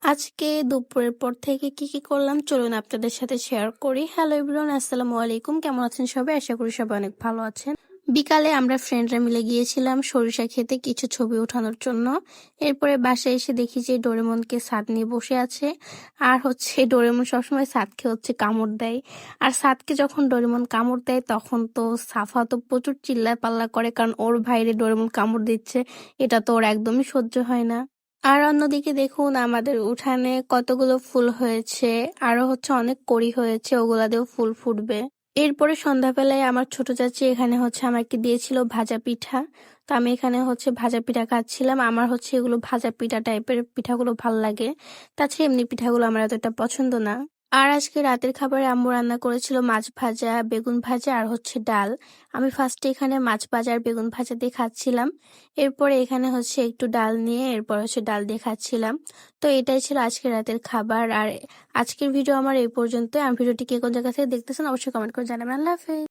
আজকে দুপুরের পর থেকে কি করলাম চলুন আপনাদের সাথে শেয়ার করি। হ্যালো এভরিওয়ান, আসসালামু আলাইকুম। কেমন আছেন সবাই? আশা করি সবাই অনেক ভালো আছেন। বিকালে আমরা ফ্রেন্ডরা মিলে গিয়েছিলাম সরিষা খেতে কিছু ছবি ওঠানোর জন্য। এরপরে বাসায় এসে দেখি যে ডোরেমনকে ছাদ নিয়ে বসে আছে। আর ডোরেমন সবসময় ছাদকে কামড় দেয়। আর ছাদকে যখন ডোরেমন কামড় দেয় তখন তো সাফা তো প্রচুর চিল্লা পাল্লা করে, কারণ ওর ভাইরে ডোরেমন কামড় দিচ্ছে। এটা তো ওর একদমই সহ্য হয় না। আর অন্যদিকে দেখুন আমাদের উঠানে কতগুলো ফুল হয়েছে, আরো অনেক কড়ি হয়েছে, ওগুলা দিয়েও ফুল ফুটবে। এরপরে সন্ধ্যাবেলায় আমার ছোট চাচি এখানে আমাকে দিয়েছিল ভাজা পিঠা। তো আমি এখানে ভাজা পিঠা খাচ্ছিলাম। আমার এগুলো ভাজা পিঠা টাইপের পিঠাগুলো ভাল লাগে। তাছাড়া এমনি পিঠাগুলো আমার এতটা পছন্দ না। আর আজকে রাতের খাবারে আম্মু রান্না করেছিল মাছ ভাজা, বেগুন ভাজা আর ডাল। আমি ফার্স্টে এখানে মাছ ভাজা আর বেগুন ভাজা দিয়ে খাচ্ছিলাম। এরপরে এখানে একটু ডাল নিয়ে এরপর ডাল দিয়ে খাচ্ছিলাম। তো এটাই ছিল আজকের রাতের খাবার। আর আজকের ভিডিও আমার এই পর্যন্ত। আমি ভিডিওটি কে কোন জায়গা থেকে দেখতেছেন অবশ্যই কমেন্ট করে জানাবেন। আল্লাহ হাফেজ।